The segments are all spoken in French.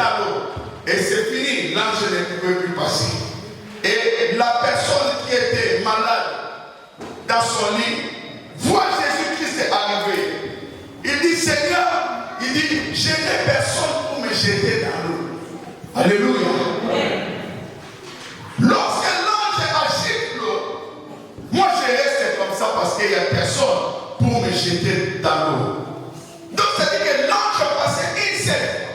dans l'eau. Et c'est fini, l'ange ne pouvait plus passer. Et la personne qui était malade dans son lit, voit Jésus-Christ arriver. Il dit, Seigneur, il dit, je n'ai personne pour me jeter dans l'eau. Alléluia. Lorsque l'ange agite l'eau, moi je reste comme ça parce qu'il n'y a personne pour me jeter dans l'eau. Donc ça veut dire que l'ange passait une seule fois.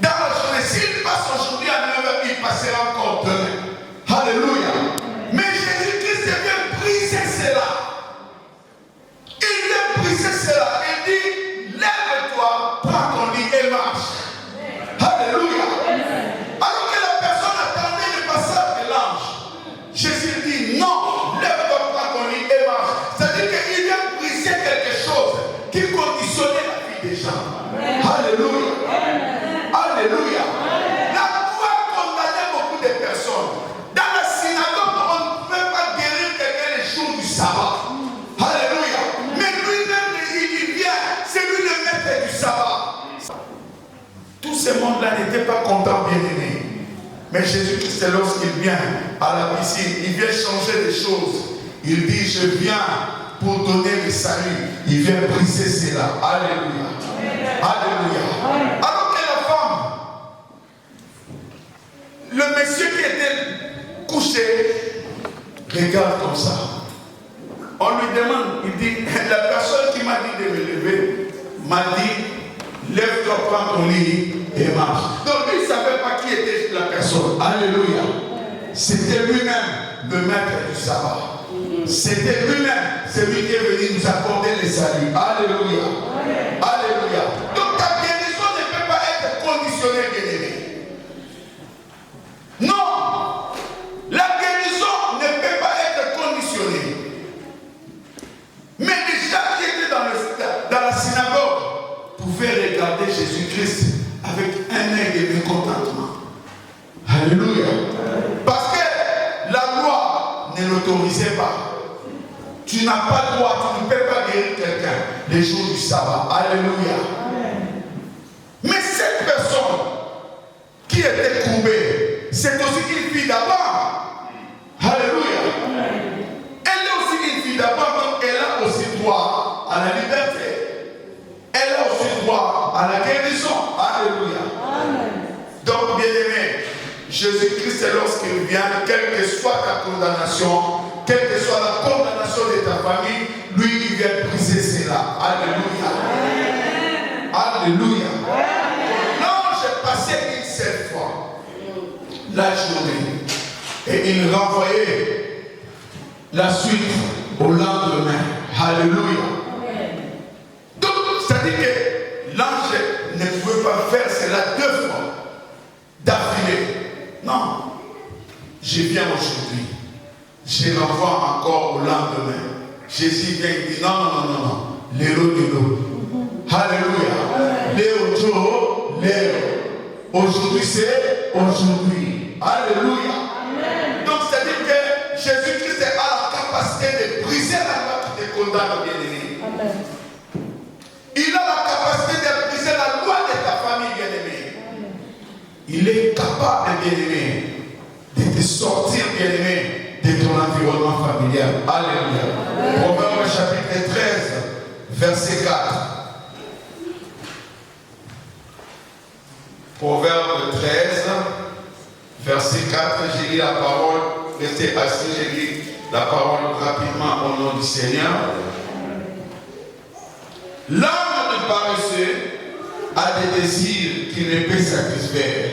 Dans la journée, s'il passe aujourd'hui à 9h, il passera encore demain. Alléluia. Mais Jésus-Christ vient briser cela. Il vient briser cela. Il dit, lève-toi, prends ton lit et marche. Alléluia. Alors que la personne attendait le passage de l'ange, Jésus dit, non, lève-toi, prends ton lit et marche. C'est-à-dire qu'il vient briser quelque chose qui conditionnait la vie des gens. Alléluia. Alléluia. La loi condamnait beaucoup de personnes. Dans la synagogue, on ne pouvait pas guérir quelqu'un les jours du sabbat. Alléluia. Mais lui-même, il vient. C'est lui le maître du sabbat. Tout ce monde-là n'était pas content, bien aimé. Mais Jésus-Christ, lorsqu'il vient à la piscine, il vient changer les choses. Il dit, je viens pour donner le salut. Il vient briser cela. Alléluia. Alléluia. Alors que la femme, le monsieur qui était couché, regarde comme ça. On lui demande, il dit, la personne qui m'a dit de me lever, m'a dit, lève-toi, prends ton lit et marche. Donc lui, il ne savait pas qui était la personne. Alléluia. C'était lui-même le maître du sabbat. C'était lui-même, celui qui est venu nous accorder le salut. Alléluia. Alléluia. Donc ta guérison ne peut pas être conditionnée, bien-aimé. Non. La guérison ne peut pas être conditionnée. Mais les gens qui étaient dans la synagogue pouvaient regarder Jésus-Christ avec un œil de mécontentement. Alléluia. Parce que la loi ne l'autorisait pas. Tu n'as pas le droit, tu ne peux pas guérir quelqu'un les jours du sabbat. Alléluia. Mais cette personne qui était courbée, c'est aussi une fille d'Abraham. Alléluia. Elle est aussi une fille d'Abraham, donc elle a aussi droit à la liberté. Elle a aussi droit à la guérison. Alléluia. Donc, bien aimé, Jésus-Christ, lorsqu'il vient, quelle que soit ta condamnation, quelle que soit la condamnation de ta famille, lui, il vient briser cela. Alléluia. Alléluia. L'ange passait une seule fois la journée et il renvoyait la suite au lendemain. Alléluia. Donc, c'est-à-dire que l'ange ne pouvait pas faire cela deux fois d'affilée. Non. Je viens aujourd'hui. Je renvoie encore au lendemain. Jésus vient et dit non, non, non, non, non. Léro de l'eau. Alléluia. Léo Joe, Léo. Aujourd'hui c'est aujourd'hui. Alléluia. Donc c'est-à-dire que Jésus-Christ a la capacité de briser la loi qui te condamne, bien-aimé. Il a la capacité de briser la loi de ta famille, bien-aimé. Il est capable, bien-aimé, de te sortir, bien-aimé, de ton environnement familial. Alléluia. Proverbe chapitre 13, verset 4. Proverbe 13, verset 4. J'ai lu la parole. Restez assis, j'ai lu la parole rapidement au nom du Seigneur. L'âme de paresseux a des désirs qu'il ne peut satisfaire.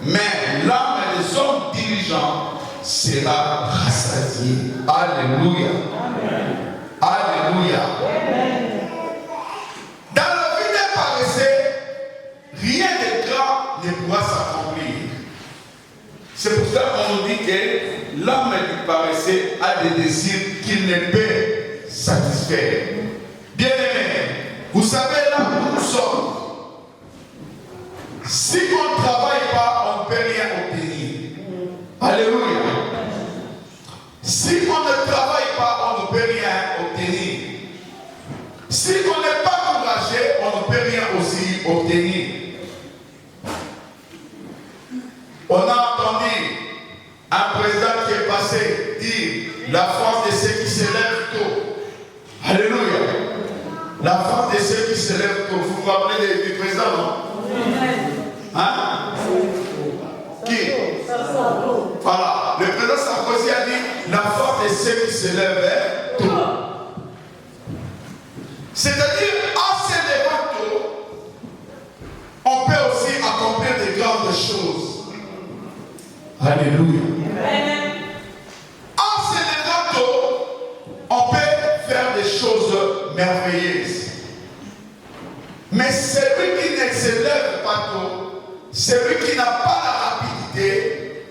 Mais l'âme des hommes diligents sera rassasiée. Alléluia. Amen. Alléluia. Amen. Dans la vie des paresseux, rien de grand ne pourra s'accomplir. C'est pour ça qu'on nous dit que l'âme du paresseux a des désirs qu'il ne peut satisfaire. Bien-aimés, vous savez là où nous sommes. Si on ne travaille pas, on ne peut rien obtenir. Alléluia. Si on ne travaille pas, on ne peut rien obtenir. Si on n'est pas courageux, on ne peut rien aussi obtenir. se lève tôt. C'est-à-dire, en se levant tôt, on peut aussi accomplir de grandes choses. Alléluia. En se levant tôt, on peut faire des choses merveilleuses. Mais celui qui ne se lève pas tôt, celui qui n'a pas la rapidité,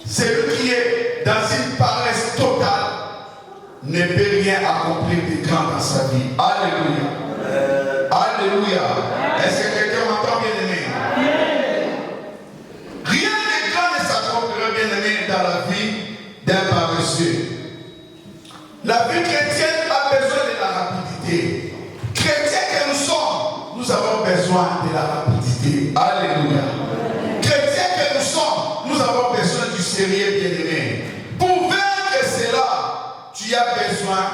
celui qui est dans une paresse totale, ne peut rien accomplir de grand dans sa vie. Alléluia. Alléluia. Est-ce que quelqu'un m'entend, bien-aimé? Rien de grand ne s'accomplira, bien-aimé, dans la vie d'un paresseux. La vie chrétienne a besoin de la rapidité. Chrétiens que nous sommes, nous avons besoin de la rapidité. Alléluia. Chrétiens que nous sommes, nous avons besoin du sérieux, bien-aimé. Pour vaincre cela, tu as besoin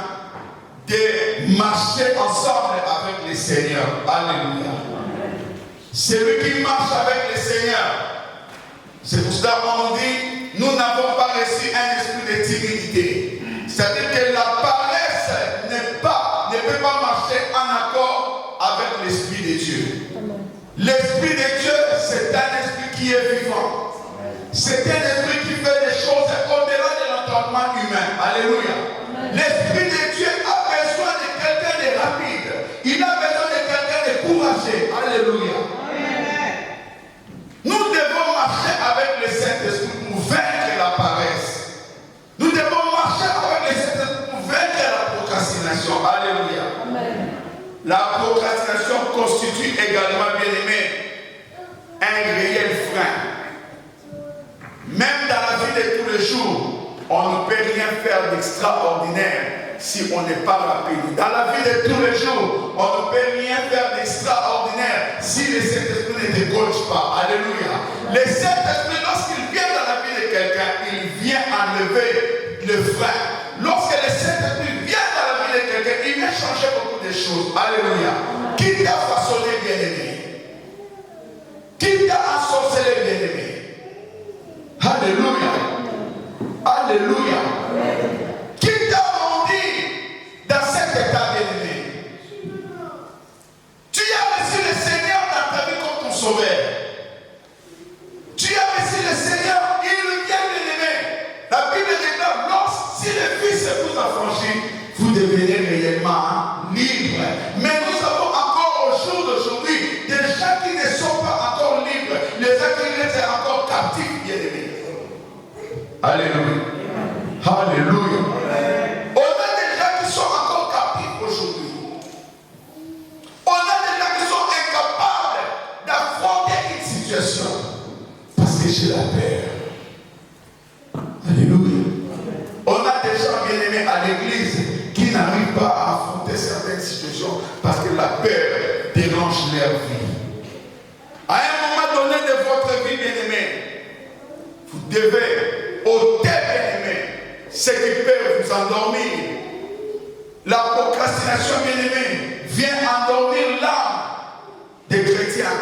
de marcher ensemble avec le Seigneur. Alléluia. Celui qui marche avec le Seigneur, c'est pour cela qu'on dit, nous n'avons pas reçu un esprit de timidité. C'est-à-dire que la paresse ne peut pas marcher en accord avec l'Esprit de Dieu. L'Esprit de Dieu, c'est un esprit qui est vivant. C'est un esprit qui fait des choses au-delà de l'entendement humain. Alléluia. L'Esprit de Dieu a besoin de quelqu'un de rapide. Il a besoin de quelqu'un de courageux. Alléluia. Nous devons marcher avec le Saint-Esprit pour vaincre la paresse. Nous devons marcher avec le Saint-Esprit pour vaincre la procrastination. Alléluia. Amen. La procrastination constitue également, bien-aimé, un réel frein. Même dans la vie de tous les jours, on ne peut rien faire d'extraordinaire si on n'est pas rapide. Dans la vie de tous les jours, on ne peut rien faire d'extraordinaire si le Saint-Esprit ne te coach pas. Alléluia. Le Saint-Esprit, lorsqu'il vient dans la vie de quelqu'un, il vient enlever le frein. Lorsque le Saint-Esprit vient dans la vie de quelqu'un, il vient changer beaucoup de choses. Alléluia. Qui t'a façonné, bien-aimé? Qui t'a ensorcelé, bien-aimé? Alléluia. Alléluia. Qui t'a rendu dans cet état, bien-aimé? Tu as reçu le Seigneur dans ta vie comme ton sauveur. Tu as reçu le Seigneur, il vient, bien-aimé. La Bible déclare, si le Fils vous affranchit, vous devenez réellement libre. Mais nous avons encore au jour d'aujourd'hui des gens qui ne sont pas encore libres, les gens qui restent encore captifs, bien-aimés. Alléluia. Alléluia. On a des gens qui sont encore captifs aujourd'hui. On a des gens qui sont incapables d'affronter une situation parce que j'ai la peur. Alléluia. On a des gens bien-aimés à l'église qui n'arrivent pas à affronter certaines situations parce que la peur dérange leur vie. À un moment donné de votre vie, bien-aimés, vous devez ôter, bien-aimés, ce qui peut vous endormir. La procrastination, bien-aimés, vient endormir l'âme des chrétiens.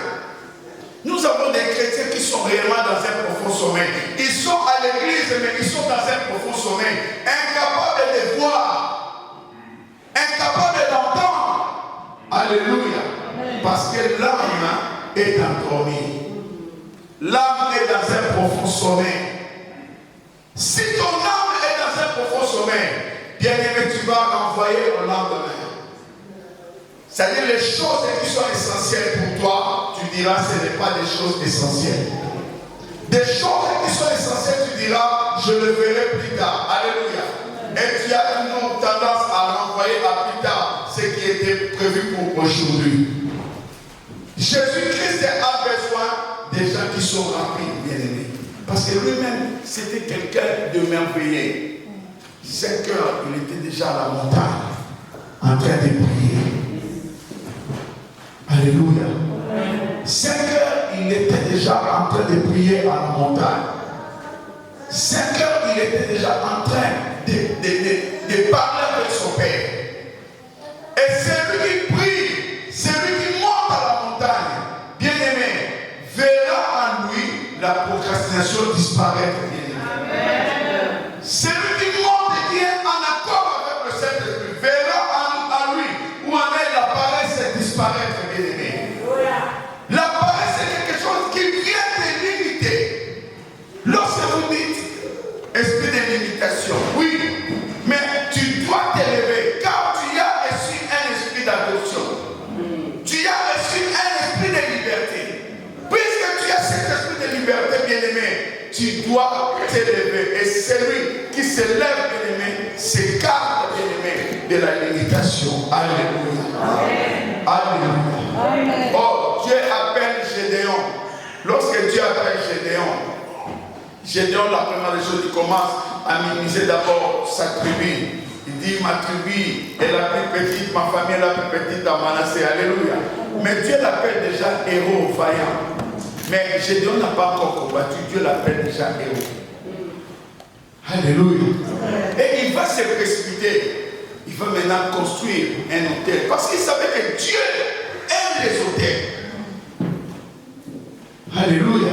Nous avons des chrétiens qui sont réellement dans un profond sommeil. Ils sont à l'église, mais ils sont dans un profond sommeil. Incapables de voir. Incapables d'entendre. Alléluia. Parce que l'âme est endormie. L'âme est dans un profond sommeil. Si ton âme est dans un profond sommeil, bien aimé, tu vas renvoyer au lendemain. C'est-à-dire les choses qui sont essentielles pour toi, tu diras ce n'est pas des choses essentielles. Des choses qui sont essentielles, tu diras je le verrai plus tard. Alléluia. Et tu as une tendance à renvoyer à plus tard ce qui était prévu pour aujourd'hui. Jésus-Christ a besoin des gens qui sont rapides, bien-aimés. Parce que lui-même, c'était quelqu'un de merveilleux. 5 heures, il était déjà à la montagne, en train de prier. Alléluia. 5 heures, il était déjà en train de prier à la montagne. 5 heures, il était déjà en train de parler avec son Père. Et celui qui prie, celui qui monte à la montagne, bien aimé, verra en lui la procrastination disparaître. Bien aimé. Celui qui monte et qui est en accord tu dois t'élever. Et celui qui se lève, bien-aimé, s'écarte, bien-aimé, de la limitation. Alléluia. Amen. Alléluia. Amen. Oh, Dieu appelle Gédéon. Lorsque Dieu appelle Gédéon, la première des choses, il commence à minimiser d'abord sa tribu. Il dit, ma tribu est la plus petite, ma famille est la plus petite dans Manassé. Alléluia. Mais Dieu l'appelle déjà héros, vaillant. Mais Gédéon n'a pas encore combattu. Dieu l'appelle déjà héros. Alléluia. Et il va se précipiter. Il va maintenant construire un autel. Parce qu'il savait que Dieu aime les autels. Alléluia.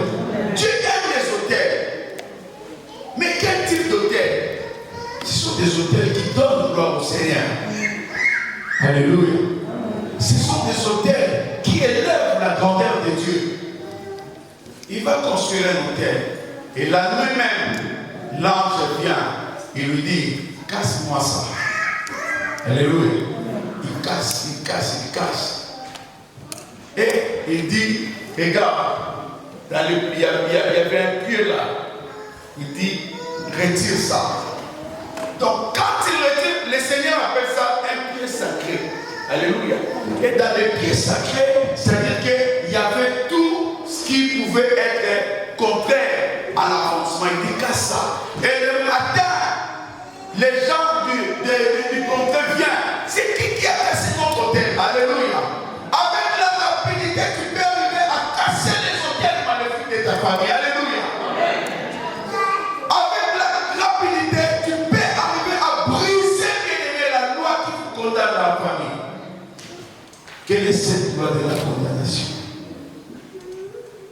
Dieu aime les autels. Mais quel type d'autel? Ce sont des autels qui donnent gloire au Seigneur. Alléluia. Ce sont des autels qui élèvent la grandeur de Dieu. Il va construire un autel. Et la nuit même, l'ange vient. Il lui dit, casse-moi ça. Alléluia. Il casse. Et il dit, regarde, il y avait un pied là. Il dit, retire ça. Donc quand il retire, le Seigneur appelle ça un pied sacré. Alléluia. Et dans les pieds sacrés, c'est-à-dire qu'il y avait tout ce qui pouvait être contraire à l'avancement. Il dit, casse ça. Et le matin, les gens du contrée viennent. C'est qui a cassé notre hôtel? Alléluia. Avec la rapidité, tu peux arriver à casser les hôtels maléfiques de ta famille. Alléluia. Avec la rapidité, tu peux arriver à briser, bien-aimé, la loi qui vous condamne à la famille. Quelle est cette loi de la condamnation?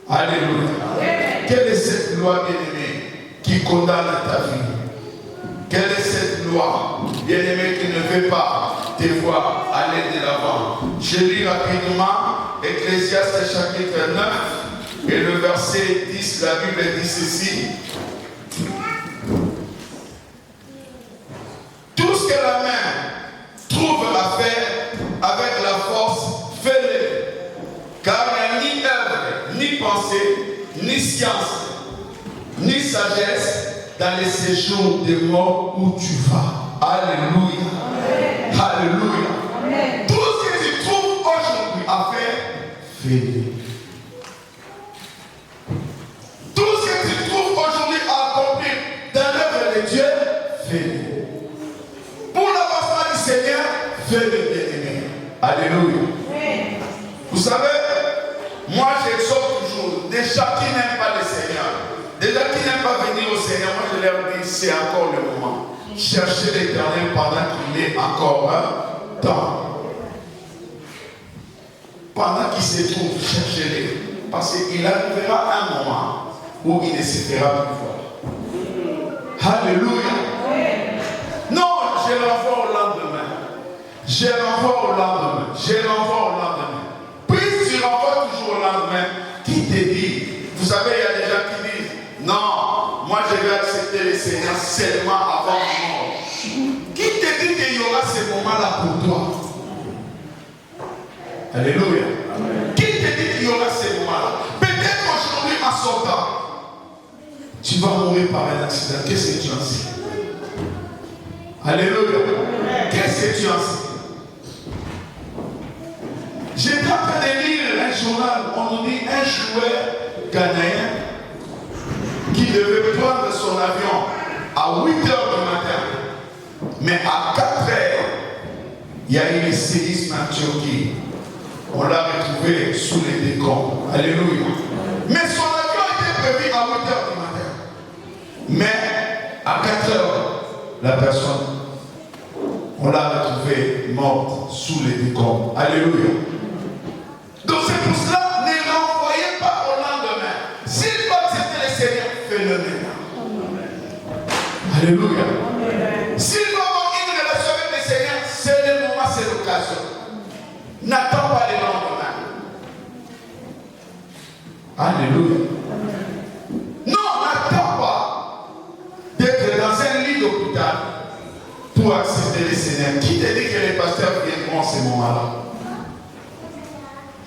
Alléluia. Quelle est cette loi, bien-aimé, qui condamne ta vie? Quelle est cette loi, bien-aimé, qui ne veut pas te voir aller de l'avant? Je lis rapidement Ecclésiaste chapitre 9 et le verset 10. La Bible dit ceci. Tout ce que la main trouve à faire avec la force, fais-le. Car il n'y a ni œuvre, ni pensée, ni science, ni sagesse dans les séjours des morts où tu vas. Alléluia. Amen. Alléluia. Amen. Tout ce que tu trouves aujourd'hui à faire, fais-le. Tout ce que tu trouves aujourd'hui à accomplir dans l'œuvre de Dieu, fais-le. Pour l'avancement du Seigneur, fais-le, bien-aimé. Alléluia. Amen. Vous savez, moi j'exhorte toujours des gens qui n'aiment pas le Seigneur. Des gens qui n'aiment pas venir au Seigneur, moi je leur dis, c'est encore le moment. Cherchez l'Éternel pendant qu'il est encore temps. Pendant qu'il se trouve, cherchez-le. Parce qu'il arrivera un moment où il ne se fera plus voir. Alléluia. Non, je l'envoie au lendemain. Je l'envoie au lendemain. Je l'envoie au lendemain. Puis tu l'envoies toujours au lendemain. Qui te dit? Vous savez, il y a des gens qui disent, non, moi je vais accepter le Seigneur seulement avant la mort. Qui te dit qu'il y aura ce moment-là pour toi? Alléluia. Amen. Qui te dit qu'il y aura ce moment-là? Peut-être qu'aujourd'hui, en sortant, tu vas mourir par un accident. Qu'est-ce que tu en sais? Alléluia. Qu'est-ce que tu en sais? J'étais en train de lire un journal. On nous dit un joueur ghanéen qui devait prendre son avion à 8 h du matin. Mais à 4 h, il y a eu le séisme en Turquie. On l'a retrouvé sous les décombres. Alléluia. Mais son avion était prévu à 8 h du matin. Mais à 4 h, la personne, on l'a retrouvée morte sous les décombres. Alléluia. Donc c'est pour cela, ne renvoyez pas au lendemain. S'il faut accepter le Seigneur, fais-le maintenant. Alléluia. S'il faut avoir une relation avec le Seigneur, c'est le moment, c'est l'occasion. N'attends pas le lendemain. Alléluia. Non, n'attends pas d'être dans un lit d'hôpital pour accepter le Seigneur. Qui te dit que les pasteurs viendront en ce moment-là?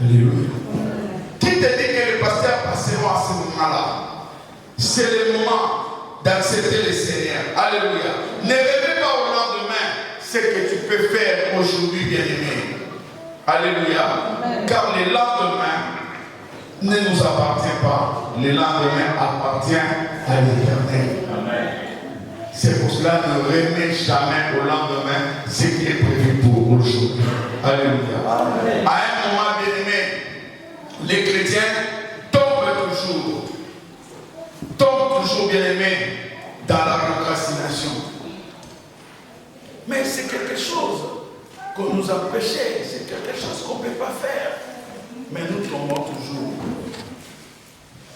Alléluia. Qui te dit que les pasteurs passeront à ce moment-là? C'est le moment d'accepter le Seigneur. Alléluia. Ne rêvez pas au lendemain ce que tu peux faire aujourd'hui, bien-aimé. Alléluia. Amen. Car le lendemain ne nous appartient pas. Le lendemain appartient à l'Éternel. C'est pour cela ne remet jamais au lendemain ce qui est prévu pour aujourd'hui. Alléluia. Amen. À un moment, bien-aimé, les chrétiens tombent toujours, bien-aimés, dans la procrastination. Mais c'est quelque chose qu'on nous a péché, c'est quelque chose qu'on ne peut pas faire. Mais nous tombons toujours.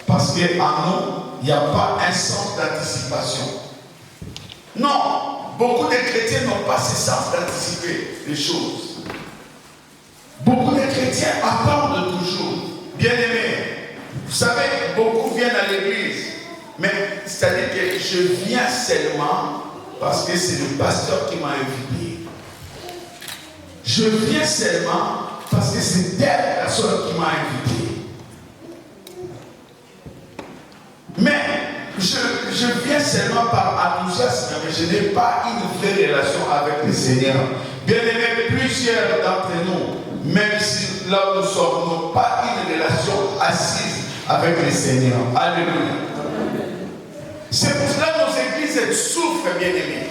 Parce qu'en nous, il n'y a pas un sens d'anticipation. Non, beaucoup de chrétiens n'ont pas ce sens d'anticiper les choses. Beaucoup de chrétiens attendent toujours. Bien-aimés, vous savez, beaucoup viennent à l'église. Mais c'est-à-dire que je viens seulement parce que c'est le pasteur qui m'a invité. Je viens seulement parce que c'est telle personne qui m'a invité. Mais je viens seulement par enthousiasme, mais je n'ai pas une vraie relation avec le Seigneur. Bien aimé, plusieurs d'entre nous, même si là où nous sommes, n'ont pas une relation assise avec le Seigneur. Alléluia. C'est pour cela que nos églises souffrent, bien aimés.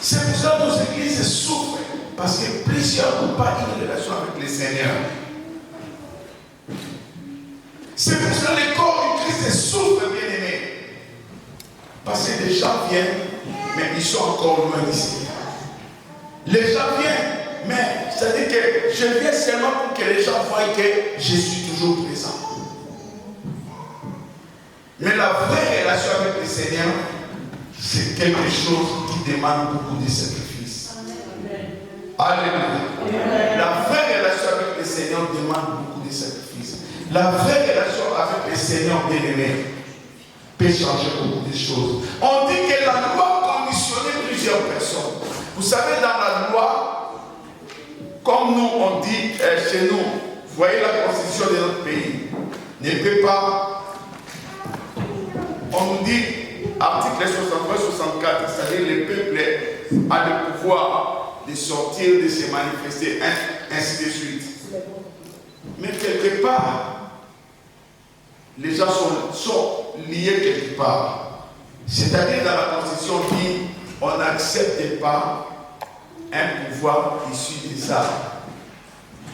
C'est pour cela que nos églises souffrent. Parce que plusieurs n'ont pas une relation avec le Seigneur. C'est pour cela que les corps du Christ souffrent, bien aimés. Parce que les gens viennent, mais ils sont encore loin du Seigneur. Les gens viennent, mais c'est-à-dire que je viens seulement pour que les gens voient que je suis toujours présent. Mais la vraie relation avec le Seigneur, c'est quelque chose qui demande beaucoup de sacrifices. Alléluia. La vraie relation avec le Seigneur demande beaucoup de sacrifices. La vraie relation avec le Seigneur bien-aimé peut changer beaucoup de choses. On dit que la loi conditionnait plusieurs personnes. Vous savez, dans la loi, comme nous on dit chez nous, vous voyez la constitution de notre pays, ne peut pas. On nous dit, article 63-64, c'est-à-dire le peuple a le pouvoir de sortir, de se manifester, ainsi de suite. Mais quelque part, les gens sont liés quelque part. C'est-à-dire dans la Constitution, on dit, on n'accepte pas un pouvoir issu des armes.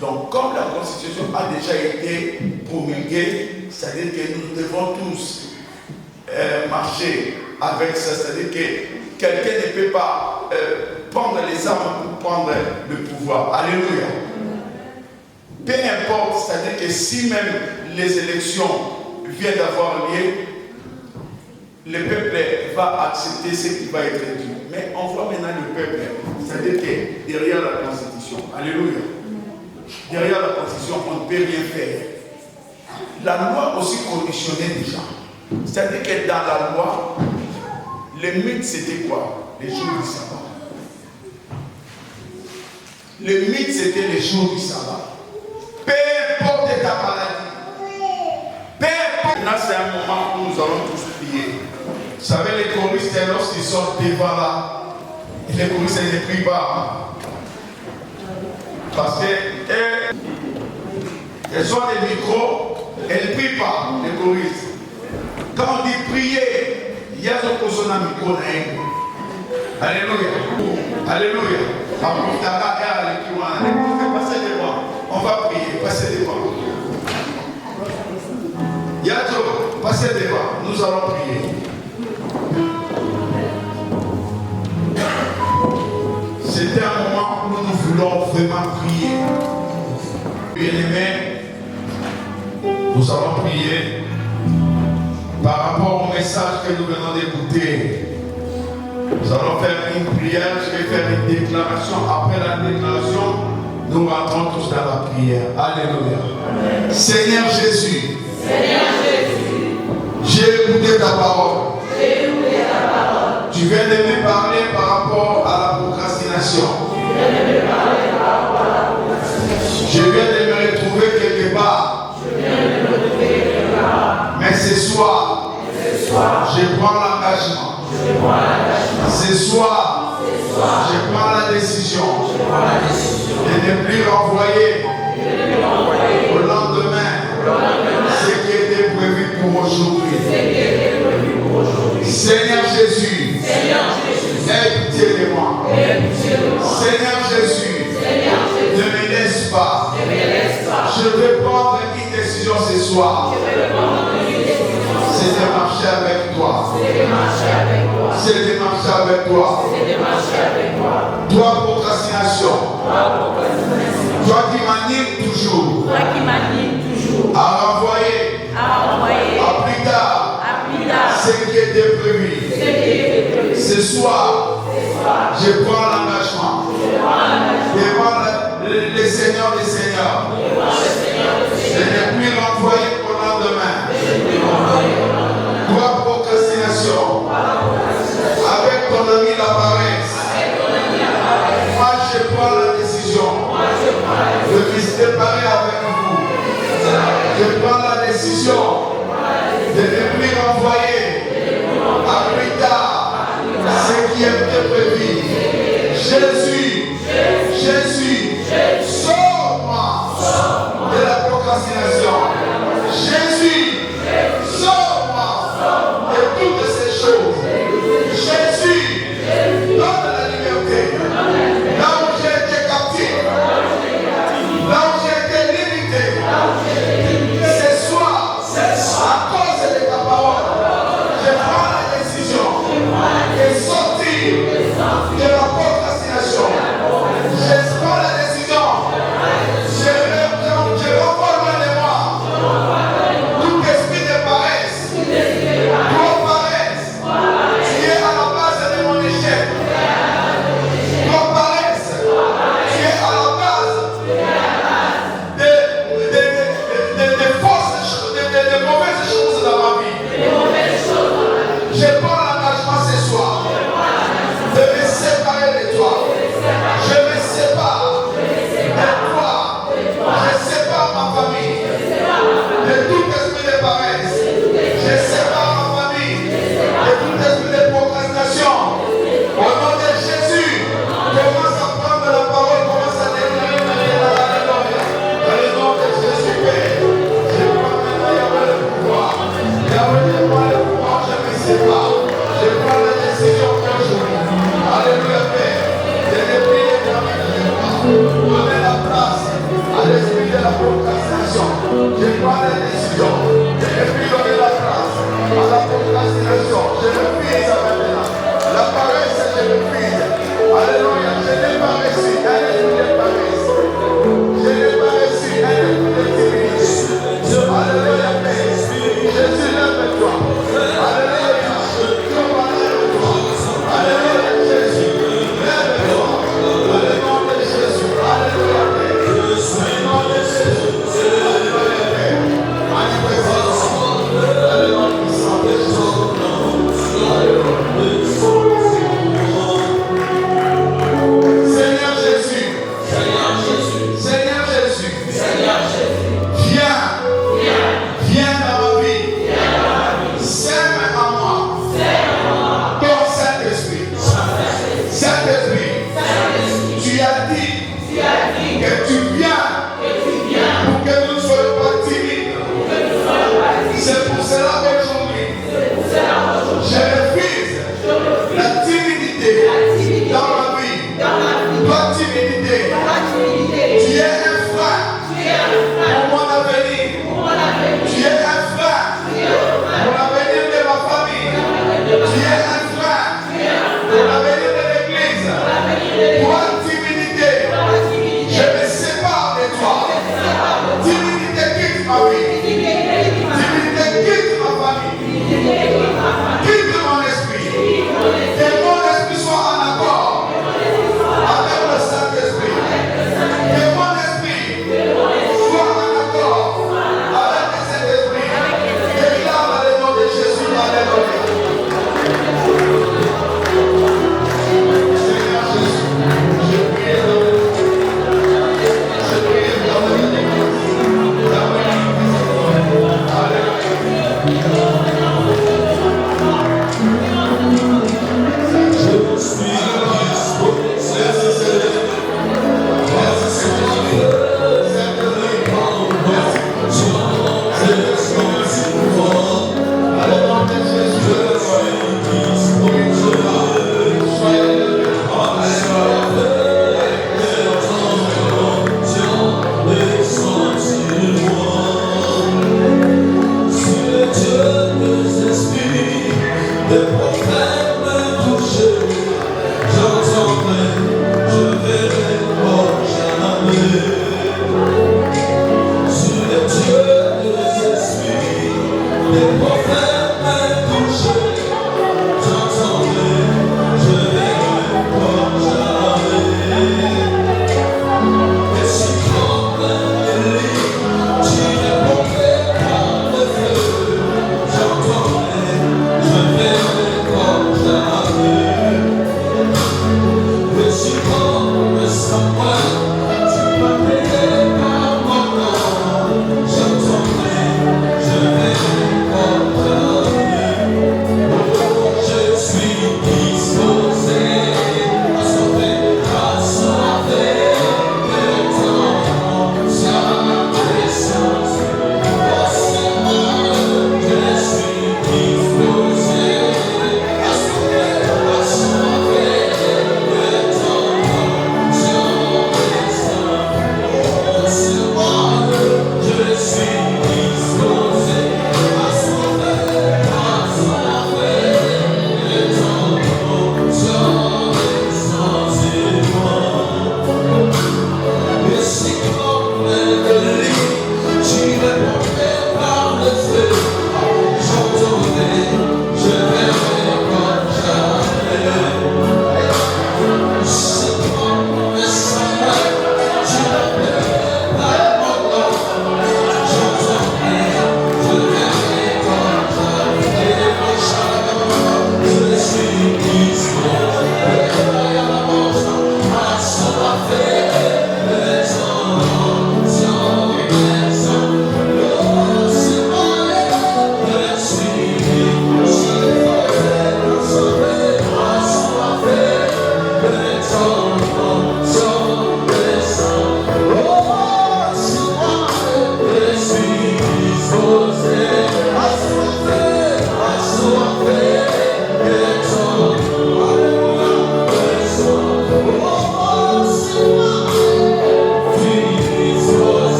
Donc, comme la Constitution a déjà été promulguée, c'est-à-dire que nous devons tous marcher avec ça, c'est-à-dire que quelqu'un ne peut pas prendre les armes pour prendre le pouvoir. Alléluia. Peu importe, c'est-à-dire que si même les élections viennent d'avoir lieu, le peuple va accepter ce qui va être dit. Mais on voit maintenant le peuple, c'est-à-dire que derrière la Constitution, alléluia, derrière la Constitution, on ne peut rien faire. La loi aussi conditionnait les gens. C'est-à-dire que dans la loi, le mythe c'était quoi? Les jours du sabbat. Le mythe c'était les jours du sabbat. Peu importe ta maladie. Peu importe. Là c'est un moment où nous allons tous prier. Vous savez, les choristes, lorsqu'ils sortent devant là, les choristes ne prient pas. Parce qu'elles ont des micros, elles ne prient pas, les choristes. Quand on dit prier, il y a ce qu'on a micro. Alléluia. Alléluia. Passez devant. On va prier. Passez devant. Yato, passez devant. Nous allons prier. C'était un moment où nous voulons vraiment prier. Bien-aimés, nous allons prier par rapport au message que nous venons d'écouter. Nous allons faire une prière, je vais faire une déclaration. Après la déclaration, nous rentrons tous dans la prière. Alléluia. Amen. Seigneur Jésus, j'ai écouté ta parole. Tu viens de me parler par rapport à la procrastination. Je viens de me retrouver quelque part. Mais ce soir, je prends l'engagement. Ce soir, je prends la décision de ne plus renvoyer au lendemain ce qui était prévu pour aujourd'hui. Seigneur Jésus, aie pitié de moi. Seigneur Jésus, ne me laisse pas. Je vais prendre une décision ce soir. C'est de marcher avec toi. C'est de marcher avec toi. Toi, procrastination. Toi qui m'animes toujours. À renvoyer. À plus tard. Ce qui était prévu. Ce soir, je prends l'engagement. Devant le Seigneur des Seigneurs. Je ne plus renvoyer au lendemain. Toi, procrastination. Avec ton ami la paresse. Moi, je prends la décision de me séparer avec vous. Je prends la décision de ne plus renvoyer à plus tard ce qui était prévu. Jésus, sauve-moi de la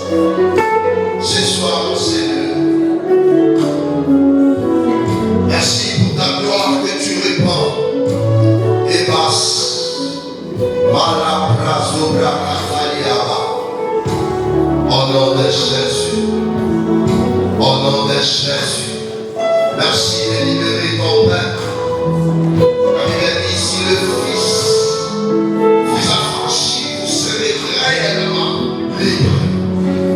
Ce soir, mon Seigneur, merci pour ta gloire que tu répands et basse. Au nom de Jésus, au nom de Jésus, merci de libérer ton Père. Comme il a dit, si le Fils vous affranchit, vous serez réellement libre.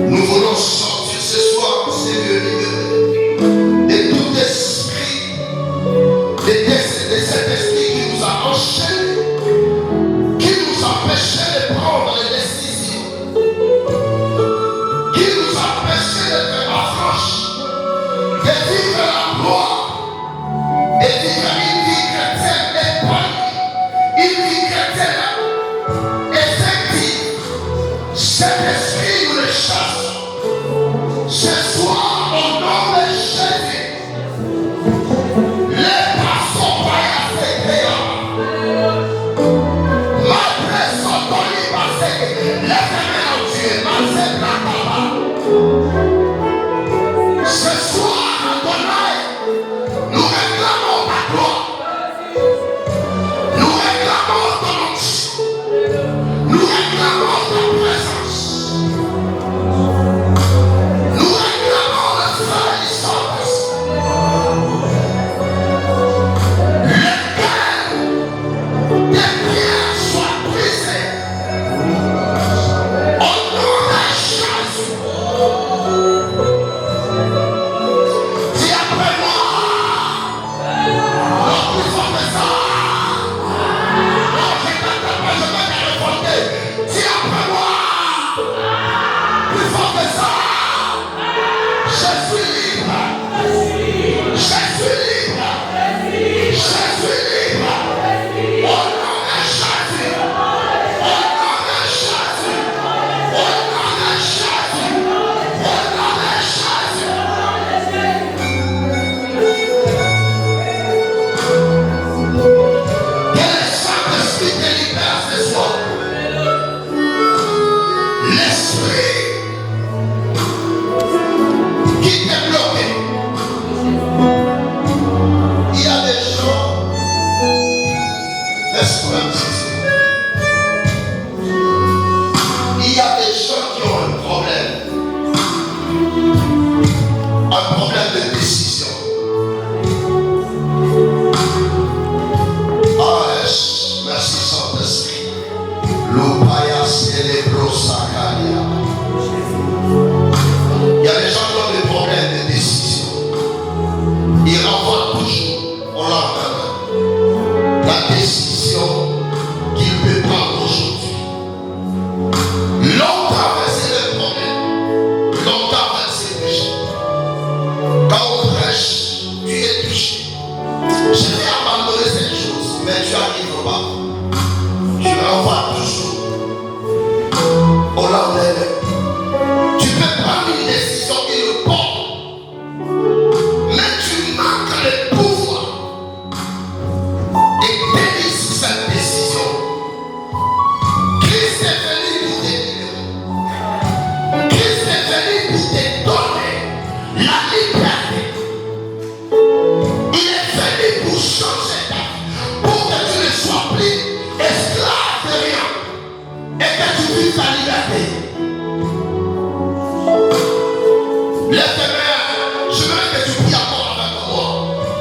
Nous voulons sortir ce soir, Seigneur, libéré de tout esprit, de cet esprit qui nous a enchaînés, qui nous empêchait de prendre les décisions, qui nous empêchait de faire la franche, de vivre la gloire, de vivre une vie chrétienne épanouie, une vie chrétienne effective. Cet esprit nous le chasse. Ce soir, au nom de Jésus, les passants païens s'écrivent. Malgré son toni passé, les femmes ont tué, malgré la tabac. Ce soir, Adonai, nous réclamons ta gloire. Nous réclamons ton onction. Nous réclamons ta présence. Nous réclamons le feu du Saint-Esprit. Lesquels des pierres soient brisées. Au nom de Jésus. Dis après moi. Non, plus fort que ça. Non, je ne t'attends pas, je vais te répondre. Dis après moi. Plus fort que ça. Je suis libre. Je suis libre. Je suis libre. Au nom de Jésus. Au nom de Jésus. Au nom de Jésus. Au nom de Jésus. Que le Saint-Esprit te libère ce soir. L'esprit qui t'est bloqué. Il y a des gens, laisse-moi un petit peu. Il y a des gens qui ont un problème de décision. Ah, merci Saint-Esprit. L'opaya célébro sakalia. Il y a des gens qui ont des problèmes de décision. Ils renvoient toujours au lendemain la décision qu'il peut prendre aujourd'hui. Longtemps c'est le problème. Longtemps c'est touché. Quand on prêche, tu es touché. Je vais abandonner cette chose, mais tu n'arrives pas. Tu renvoies toujours au lendemain. Tu peux prendre une décision qui le porte, mais tu manques le pouvoir et tenir sur cette décision. Christ est venu pour te libérer. Christ est venu pour te donner la liberté. Il est venu pour changer ta vie, pour que tu ne sois plus esclave de rien et que tu vives ta liberté. Lève tes mains, je veux que tu pries encore avec moi.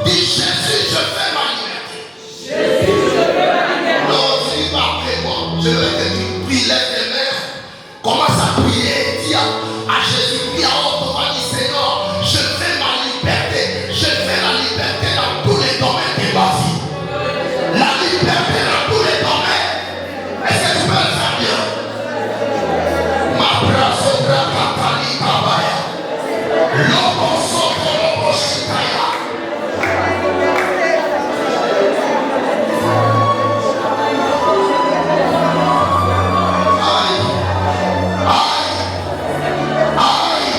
Dis Jésus, je fais ma liberté. Non, tu dis pas après moi. Je veux que tu pries, lève tes mains. Commence à prier, dis à Jésus, prie à haute voix, dis Seigneur, je fais ma liberté. Je fais la liberté dans tous les domaines de ma vie. La liberté dans tous les domaines. Est-ce que tu peux le faire bien? Ma place au bras Katali Kabaya. Lobo Soko Lobo Shikaya. Aïe. Aïe. Aïe.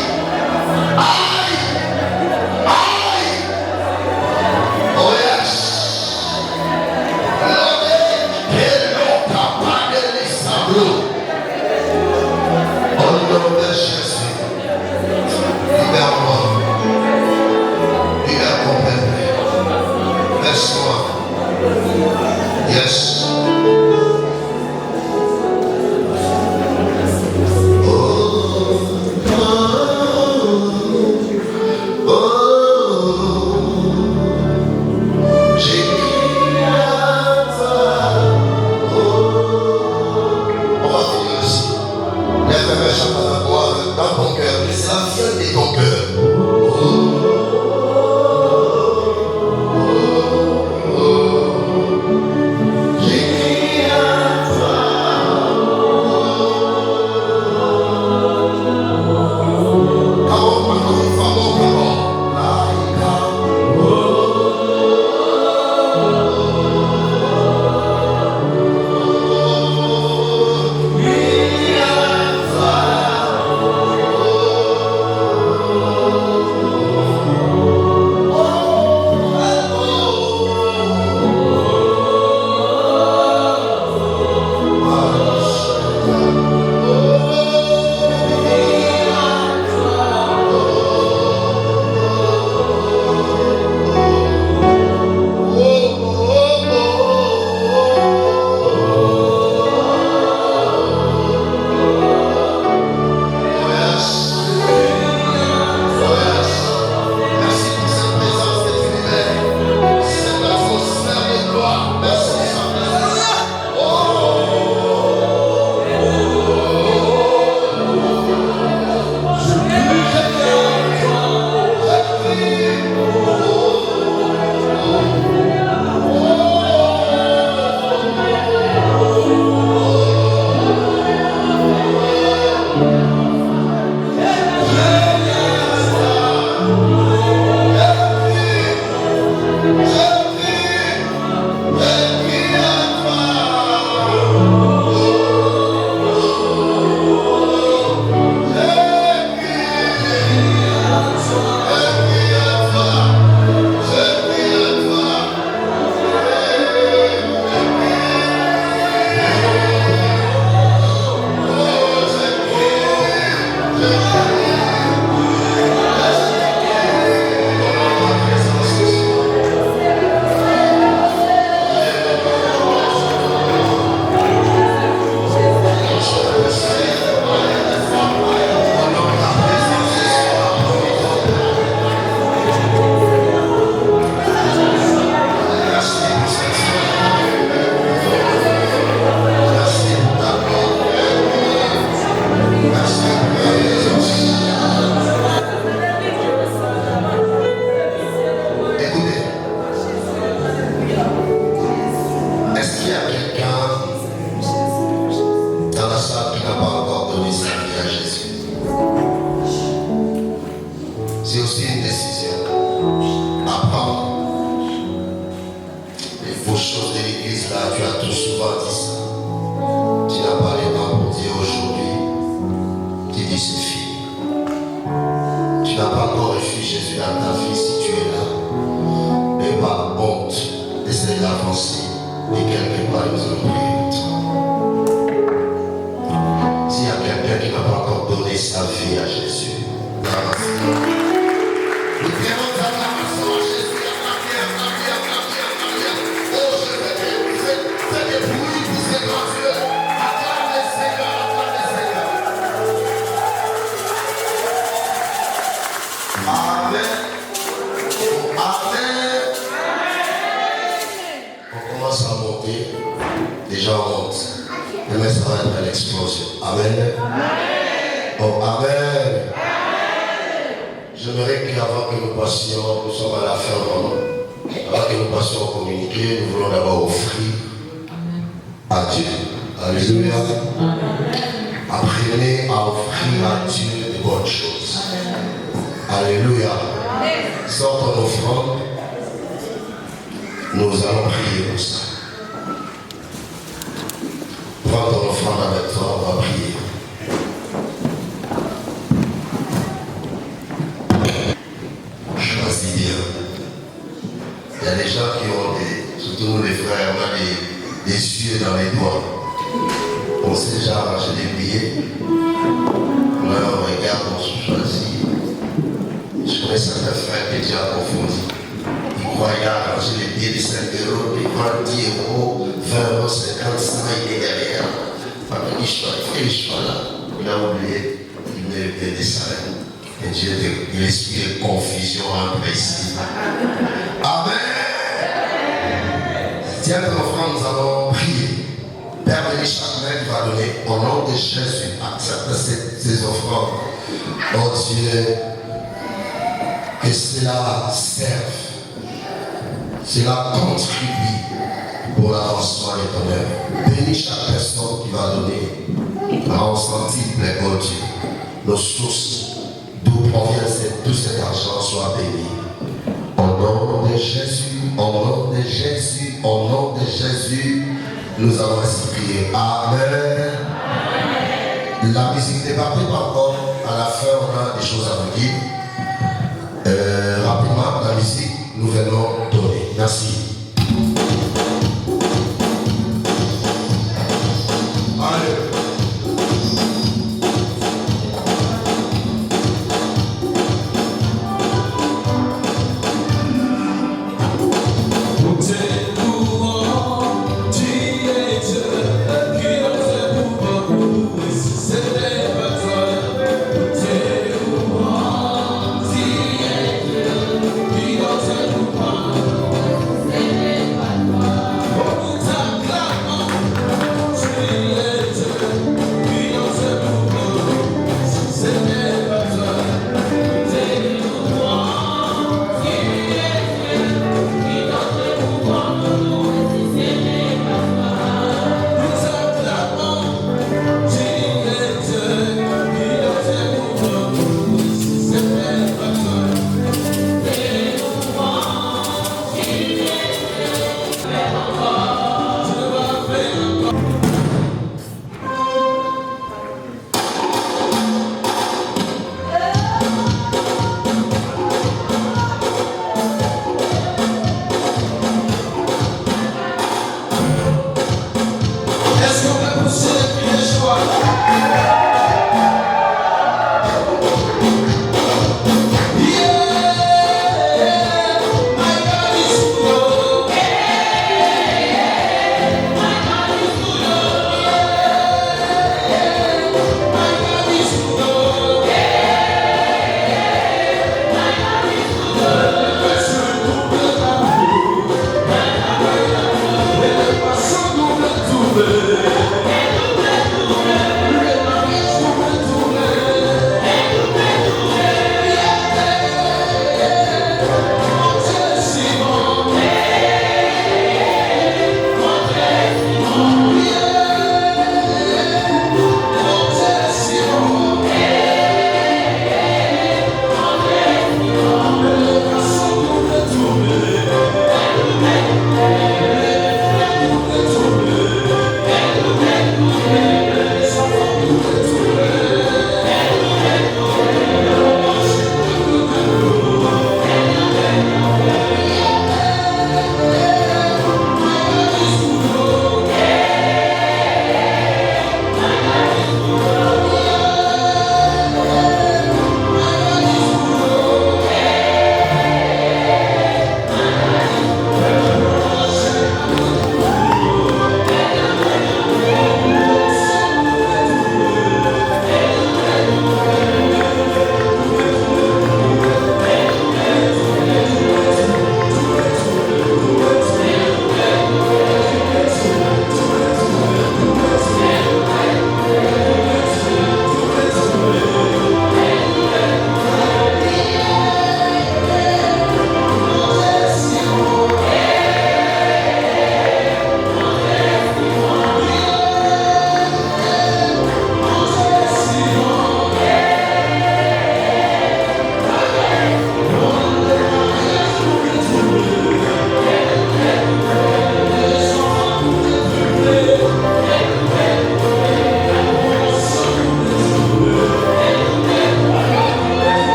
Bien-aimé, chante à la gloire dans ton cœur. C'est la fierté de ton cœur. Père béni chaque main qui va donner au nom de Jésus, accepte ces offrandes. Oh Dieu, que cela serve, cela contribue pour l'avancement de ton œuvre. Bénis chaque personne qui va donner, rend sensible, oh Dieu, nos sources, d'où provient tout cet argent, soit béni. Au nom de Jésus, au nom de Jésus, au nom de Jésus, nous allons ainsi prier. Amen. La musique n'est pas prête encore. À la fin, on a des choses à vous dire. Rapidement, la musique, nous venons donner. Merci. Allez. Yeah.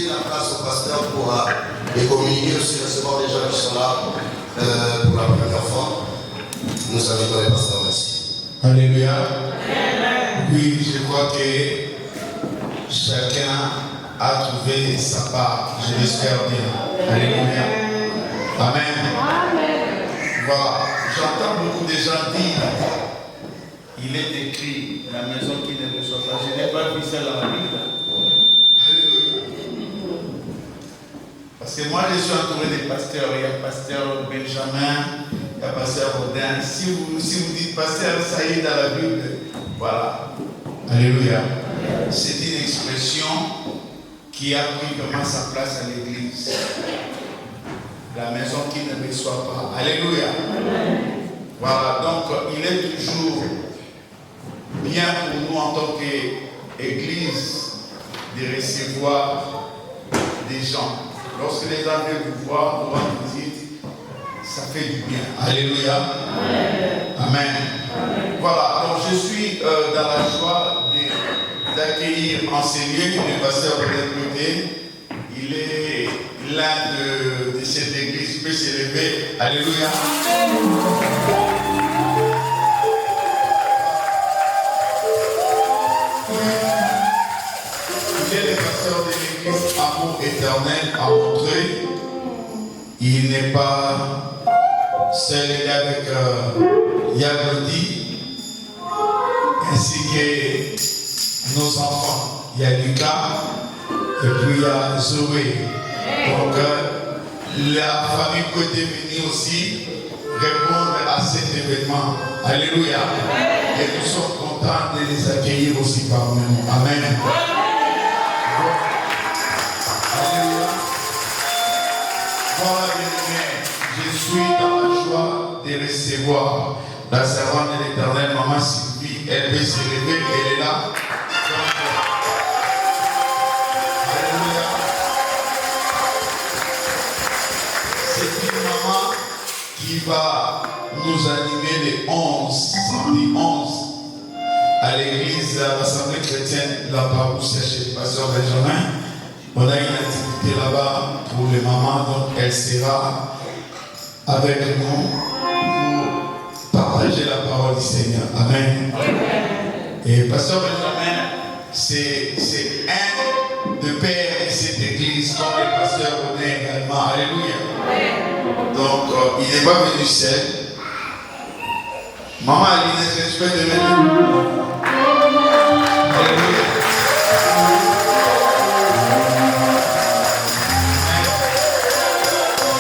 laisser la place au pasteur pour les communiquer aussi, recevoir les gens qui sont là pour la première fois. Nous invitons les pasteurs, merci. Alléluia. Oui, je crois que chacun a trouvé sa part. Je l'espère bien. Alléluia. Amen. Voilà. J'entends beaucoup de gens dire, il est écrit, la maison qui ne reçoit pas. Je n'ai pas vu ça dans la Bible. Alléluia. Parce que moi, je suis entouré de pasteurs. Il y a pasteur Benjamin, il y a pasteur Rodin. Si vous dites pasteur, ça y est dans la Bible. Voilà. Alléluia. C'est une expression qui a pris vraiment sa place à l'église. La maison qui ne reçoit pas. Alléluia. Voilà. Donc, il est toujours bien pour nous en tant qu'église de recevoir des gens. Lorsque les gens viennent vous voir, vous rendre visite, ça fait du bien. Alléluia. Amen. Voilà. Donc, je suis dans la joie d'accueillir en ces lieux le pasteur de l'autre côté. Il est l'un de cette église. Il peut s'élever. Alléluia. Il est le pasteur de l'église Amour Éternel à Montreuil. Il n'est pas seul, il est avec Yaglodi, ainsi que nos enfants. Il y a Lucas et puis il y a Zoé. Donc la famille peut venir aussi répondre à cet événement. Alléluia. Et nous sommes contents de les accueillir aussi parmi nous. Amen. Alléluia. Voilà, bien-aimés, je suis dans la joie de recevoir la servante de l'Éternel, Maman Sylvie. Elle peut s'élever, elle est là. Alléluia. C'est une maman qui va nous animer les 11, samedi 11, à l'église, à l'Assemblée chrétienne, la Parousia chez le pasteur Benjamin. On a une activité là-bas pour les mamans, donc elle sera avec nous pour partager la parole du Seigneur. Amen. Et pasteur Benjamin, c'est un de père de cette église, comme le pasteur René également. Alléluia. Donc, il n'est pas venu seul. Maman Aline, je peux te mettre. Alléluia.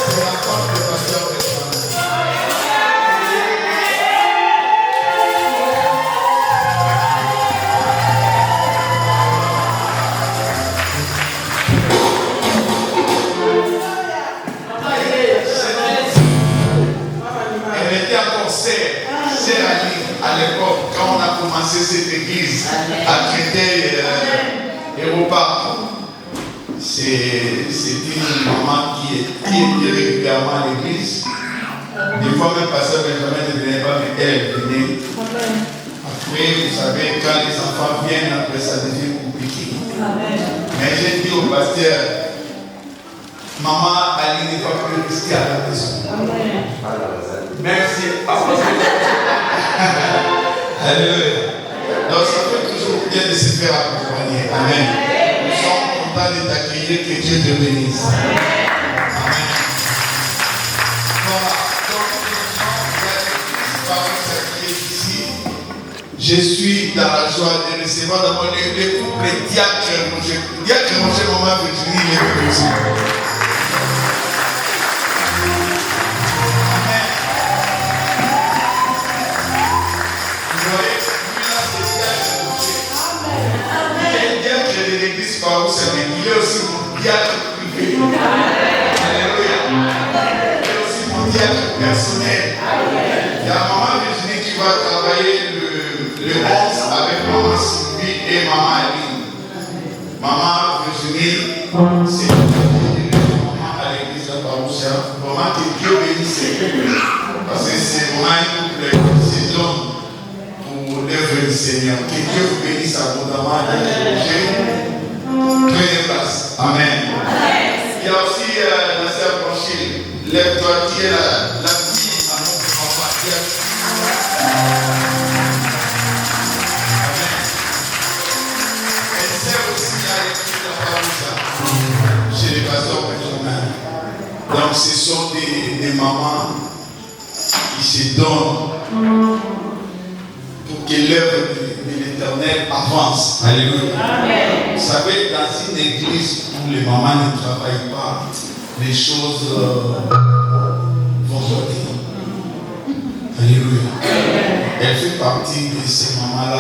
C'est la porte du pasteur Benjamin. Elle était encore sœur à l'époque, quand on a commencé cette église à traiter les repas. C'est une maman qui était régulièrement à l'église. Des fois, même pasteur Benjamin ne venait pas, mais elle venait. Après, vous savez, quand les enfants viennent, après ça devient compliqué. Mais j'ai dit au pasteur, maman Ali n'est pas plus rester à la maison. Merci. Alléluia. Donc ça fait toujours bien de se faire accompagner. Amen. Nous sommes contents de t'accueillir, que Dieu te bénisse. Amen. Voilà. Donc ici, je suis dans la joie de recevoir d'abord les couples Diacre Roger. Diacre Roger, maman Virginie, les deux aussi. Il est aussi mon diacre privé. Alléluia. Il est aussi mon diacre personnel. Il y a maman Virginie qui va travailler le 11 avec maman Sylvie et maman Aline. Maman Virginie, c'est maman à l'église de Parousia. Maman que Dieu bénisse. Parce que c'est maman qui c'est l'homme pour l'œuvre du Seigneur. Que Dieu vous bénisse abondamment. Prenez place. Amen. Il y a aussi la sœur Branchille. Lève-toi, qui est la fille à notre papa. Amen. Elle sert aussi à l'écrire la parole chez les pasteurs Benjamin. Donc ce sont des mamans qui se donnent pour que l'œuvre de l'Éternel avance. Alléluia. Amen. Vous savez, dans une église où les mamans ne travaillent pas, les choses vont sortir. Alléluia. Elle fait partie de ces mamans-là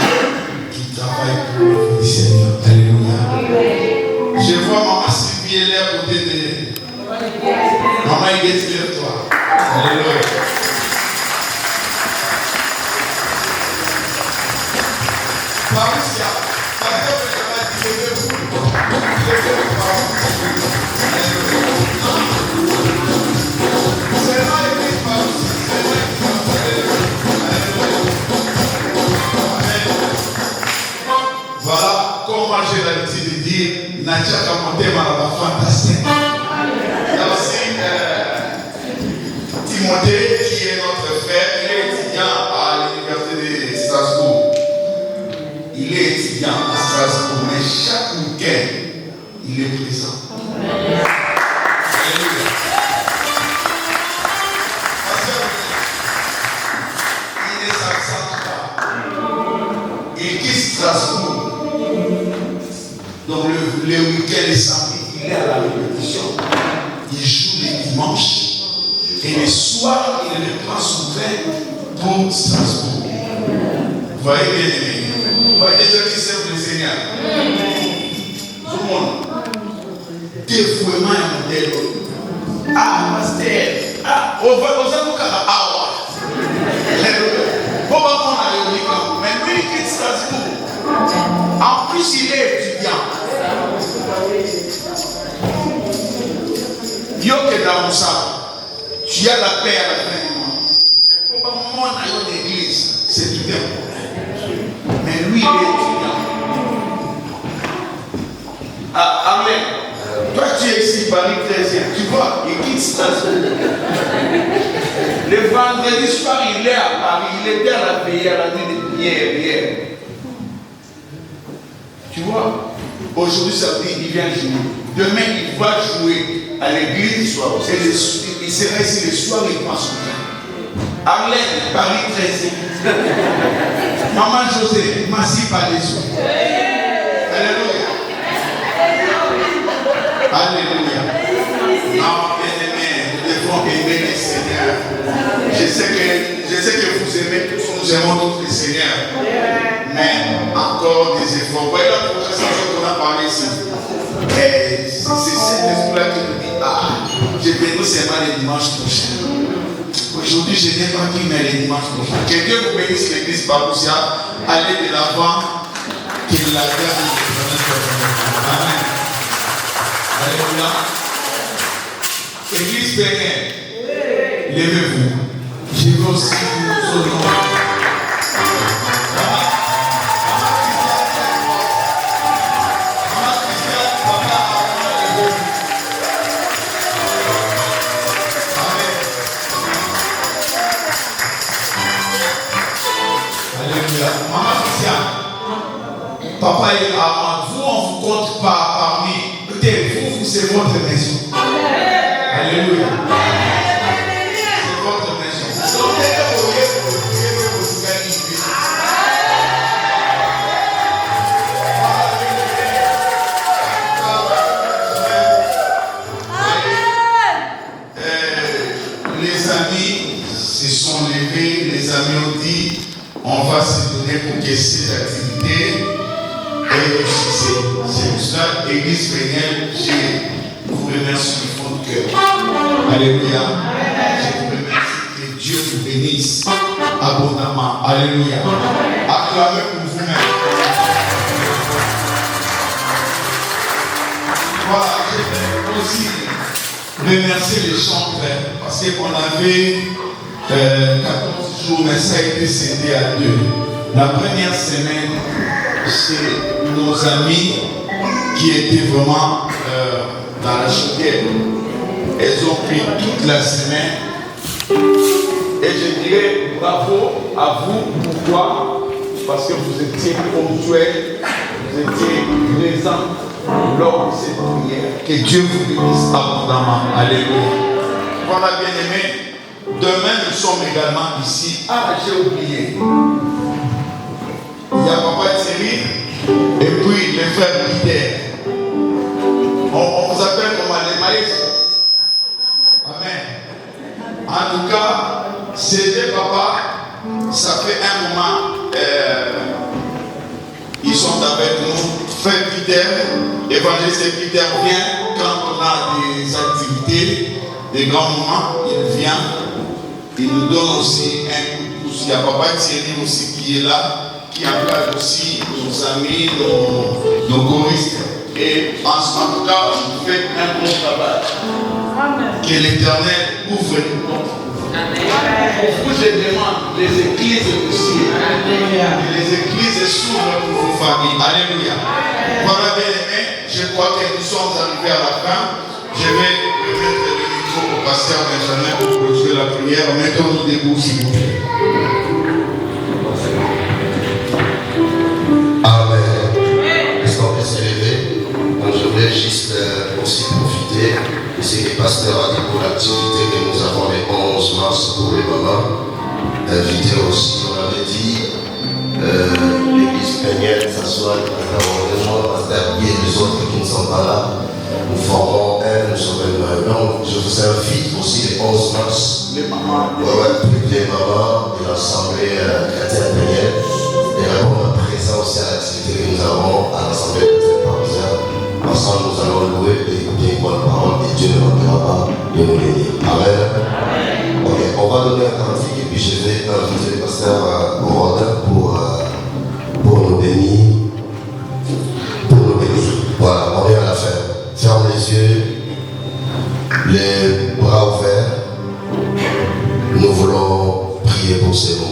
qui travaillent pour l'œuvre du Seigneur. Alléluia. Je vois maman Sylvie, elle est à côté de maman Iguette, lève-toi. Alléluia. Parousia, voilà comment j'ai l'habitude de dire Nachaka Montema la fantastique. Il y a aussi Timothée qui est notre frère, il est étudiant à l'université de Strasbourg. Il est étudiant à Strasbourg, mais chaque week-end, il est présent. Alléluia. Il ne s'absente pas. Il quitte Strasbourg. Donc le week-end et samedi, il est à la répétition. Il joue les dimanches. Et le soir, il reprend son train pour Strasbourg. Vous voyez bien aimé. Vous voyez des gens qui servent le Seigneur. Tout le monde. Dévouement et modèle. Ah, pasteur. Ah, on va aux avocats. Ah, on va prendre à l'école. Mais lui, il quitte Strasbourg. En plus, il est étudiant. Yo que dans mon sac, tu as la paix à la fin du mois. Mais probablement, dans l'église, c'est tout un problème. Mais lui, il est étudiant. Ah, amen. Toi, tu es ici, Paris 13e. Tu vois, il quitte Strasbourg. Le vendredi soir, il est à Paris. Il était à la prière, à la nuit de prière hier. Tu vois, aujourd'hui, samedi, il vient jouer. Demain, il va jouer à l'église. Il sera ici le soir, il prend son train. Arlène, Paris 13e. Maman José, Massi Palaiso. Alléluia. Alléluia. Non, bien-aimés, nous devons aimer le Seigneur. Je sais que vous aimez tous, nous aimons tous le Seigneur. Mais encore des efforts. Vous voyez la progression qu'on a parlé ici. Et c'est cet esprit-là qui nous dit, ah, je vais nous seulement les dimanches prochains. Aujourd'hui, je n'ai pas pris, mais les dimanches prochains. Que Dieu vous bénisse l'église Parousia. Allez de l'avant. Qu'il la garde. Amen. Alléluia. Église Bénin. Levez-vous. Je veux aussi vous honorer. Maman Christiane, papa et maman, vous on vous compte pas parmi. Écoutez, vous c'est votre maison. Alléluia. C'est votre maison. Donc dès que vous voyez vous gagnez une vie. Les amis se sont levés, les amis ont dit on va se donner pour que cette activité ait du succès. C'est pour cela, Église Péniel, je vous remercie du fond de cœur. Alléluia. Je vous remercie que Dieu vous bénisse abondamment. Alléluia. Acclamez pour vous-même. Voilà, je vais aussi remercier les chambres parce qu'on avait 14 jours, mais ça a été scindé à 2. La première semaine, c'est nos amis qui étaient vraiment dans la chaudière. Elles ont pris toute la semaine. Et je dirais bravo à vous. Pourquoi? Parce que vous étiez ponctuels, vous étiez présents lors de cette prière. Que Dieu vous bénisse abondamment. Alléluia. Voilà, bien aimé. Demain, nous sommes également ici. Ah, j'ai oublié. Il y a Papa Thierry et puis les frères Peter. On vous appelle comment les maïs. Amen. En tout cas, c'était papa. Ça fait un moment. Ils sont avec nous. Frère Peter, évangéliste Peter vient quand on a des activités, des grands moments. Il vient. Il nous donne aussi un coup de pouce. Il y a Papa Thierry aussi qui est là, qui engage aussi nos amis, nos choristes. Et en tout cas, vous faites un bon travail. Amen. Que l'Éternel ouvre les portes. Pour vous, je demande les églises aussi. Que les églises s'ouvrent pour vos familles. Alléluia. Voilà, bien aimé. Je crois que nous sommes arrivés à la fin. Je vais remettre le micro au pasteur Benjamin pour clôturer la prière. Mettons-nous debout, s'il vous plaît. Amen. Est-ce qu'on peut s'élever? Donc je voulais juste aussi profiter de ce que le pasteur a dit pour l'activité que nous avons le 11 mars pour les mamans. Inviter aussi, on avait dit, l'église Peignette s'assoit le pasteur Guy et les autres qui ne sont pas là. Nous formons nous sommes donc je vous invite aussi le 11 mars. Les mamans. Les mamans de l'Assemblée chrétienne Peignette. Et répondre présent aussi à l'activité que nous avons à l'Assemblée chrétienne Parisien. Ensemble, nous allons louer et écouter une bonne parole et Dieu ne manquera pas de nous bénir. Amen. Ok, on va donner un cantique et puis je vais inviter le pasteur Rodin pour nous bénir. Pour nous bénir. Voilà, on vient à la fin. Ferme les yeux, les bras ouverts. Nous voulons prier pour ces moments.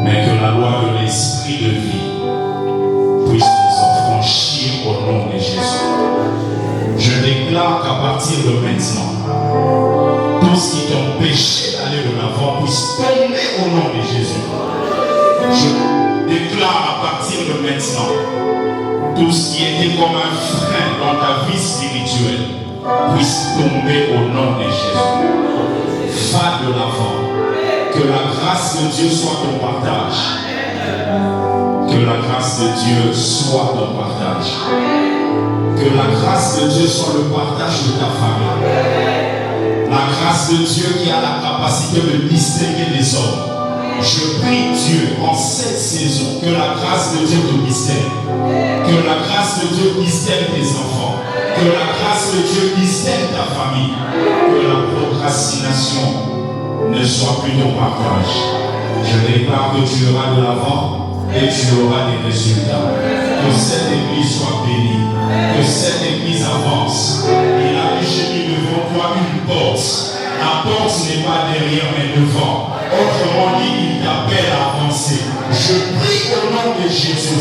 Mais que présent, tout ce qui était comme un frein dans ta vie spirituelle puisse tomber au nom de Jésus. Va de l'avant. Que la grâce de Dieu soit ton partage. Que la grâce de Dieu soit ton partage. Que la grâce de Dieu soit le partage de ta famille. La grâce de Dieu qui a la capacité de distinguer les hommes. Je prie Dieu en cette saison que la grâce de Dieu te distingue. Que la grâce de Dieu distingue tes enfants. Que la grâce de Dieu distingue ta famille. Que la procrastination ne soit plus ton partage. Je déclare que tu auras de l'avant et tu auras des résultats. Que cette église soit bénie. Que cette église avance. Il a dit, j'ai mis devant toi une porte. La porte n'est pas derrière mais devant. Autrement dit, il t'appelle à avancer. Je prie au nom de Jésus,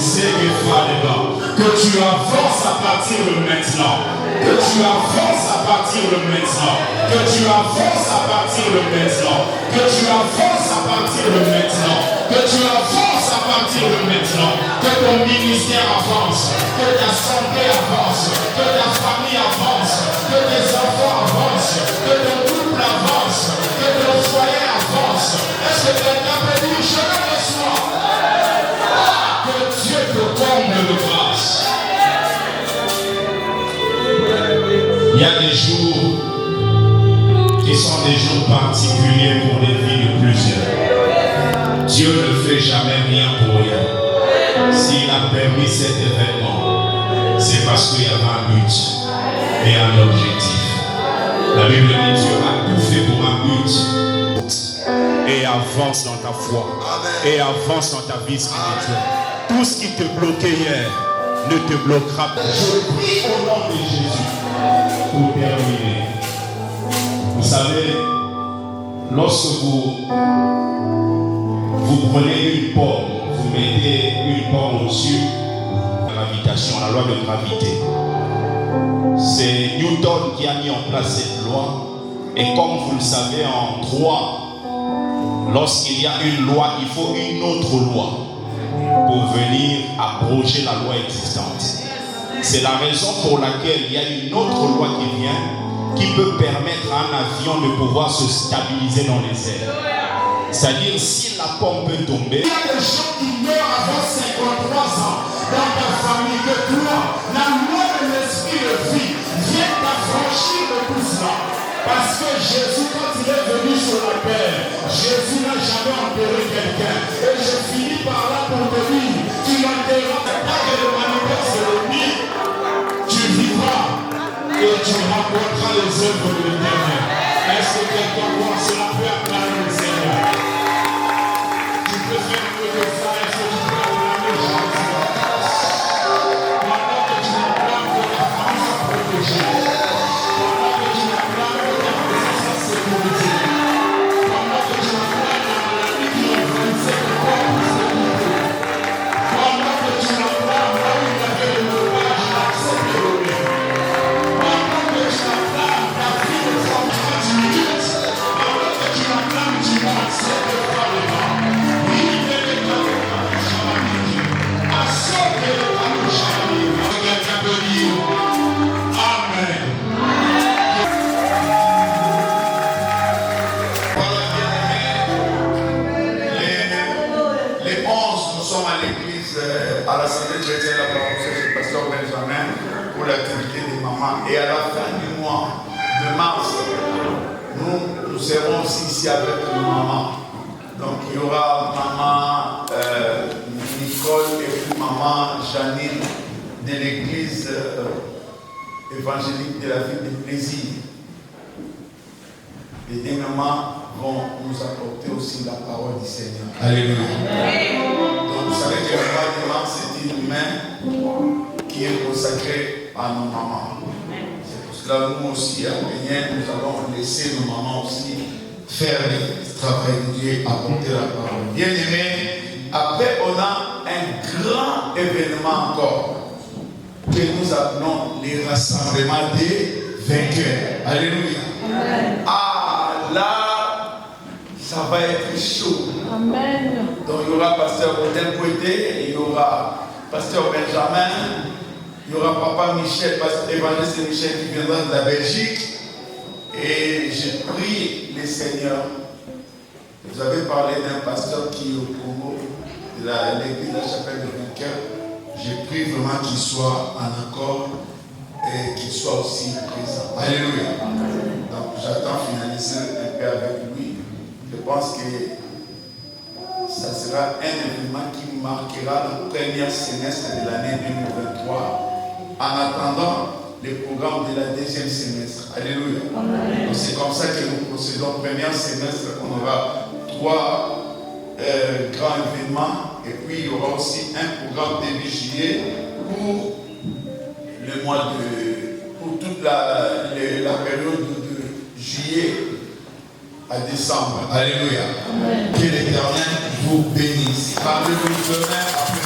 que tu avances à partir de maintenant. Que tu avances à partir de maintenant. Que tu avances à partir de maintenant. Que tu avances à partir de maintenant. Que tu avances à partir de maintenant. Que ton ministère avance. Que ta santé avance. Que ta famille avance. Que tes enfants avancent. Que ton couple avance. Que ton foyer avance. Est-ce que quelqu'un peut dire, je le reçois? Que Dieu te comble de grâce. Il y a des jours qui sont des jours particuliers pour les vies de plusieurs. Dieu ne fait jamais rien pour rien. S'il a permis cet événement, c'est parce qu'il y avait un but et un objectif. La Bible dit Dieu a tout fait pour un but. Et avance dans ta foi. Et avance dans ta vie spirituelle. Tout ce qui te bloquait hier ne te bloquera pas. Je prie au nom de Jésus pour terminer. Vous savez, lorsque vous prenez une pomme, vous mettez une pomme au-dessus de la gravitation, la loi de gravité. C'est Newton qui a mis en place cette loi. Et comme vous le savez, en droit, lorsqu'il y a une loi, il faut une autre loi pour venir abroger la loi existante. C'est la raison pour laquelle il y a une autre loi qui vient, qui peut permettre à un avion de pouvoir se stabiliser dans les airs. C'est-à-dire, si la pomme peut tomber, il y a des gens qui meurent avant 53 ans dans ta famille, que toi, la loi de l'esprit de vie vient t'affranchir de tout cela. Parce que Jésus, quand il est venu sur la terre, Jésus n'a jamais enterré quelqu'un. Et je finis par là pour te dire, tu n'enterreras pas que le manifeste de l'ennemi. Tu vivras et tu rencontreras les œuvres de l'Éternel. Est-ce que quelqu'un voit cela peut acclamer le Seigneur? Tu peux faire mieux que ça. Est-ce que tu peux acclamer Jésus? Pendant que tu acclames que ta famille soit protégée. Pendant que tu acclames que ta maison soit sécurisée. Pendant que tu acclames la maladie qui est versée de corps pour sécurité. Pendant que tu acclames là où il y avait le courage, l'accès de l'honneur. Pendant que tu acclames ta vie de femme gratuite. Pendant que tu acclames du monde, c'est de toi le vent. Amen. Voilà, bien-aimés, les 11, nous sommes à l'église, à l'Assemblée chrétienne, la paroisse du pasteur Benjamin, pour l'activité des mamans. Et à la fin du mois de mars, nous serons aussi ici avec nos mamans. Donc il y aura maman Nicole et puis maman Janine de l'église évangélique de la ville de Plaisir. Les deux mamans vont nous apporter aussi la parole du Seigneur. Alléluia. Donc vous savez que le mois de mars, c'est une main qui est consacrée à nos mamans. C'est pour cela que nous aussi, à Péniel, nous allons laisser nos mamans aussi faire le travail de Dieu, apporter la parole. Bien aimé, après on a un grand événement encore que nous appelons les rassemblements des vainqueurs. Alléluia. Amen. Ah là, ça va être chaud. Amen. Donc il y aura pasteur Odin Poité, il y aura pasteur Benjamin, il y aura papa Michel, évangéliste Michel qui viendra de la Belgique. Et je prie les seigneurs. Vous avez parlé d'un pasteur qui est au Congo, de l'église de la chapelle de Vainqueur. Je prie vraiment qu'il soit en accord et qu'il soit aussi présent. Alléluia. Donc j'attends finaliser un peu avec lui. Je pense que ça sera un événement qui marquera le premier semestre de l'année 2023 en attendant les programmes de la deuxième semestre. Alléluia. C'est comme ça que nous procédons. Premier semestre, on aura 3 grands événements et puis il y aura aussi un programme début juillet pour le mois pour toute la période de juillet à décembre. Alléluia. Que l'Éternel vous bénisse. Parlez-vous demain après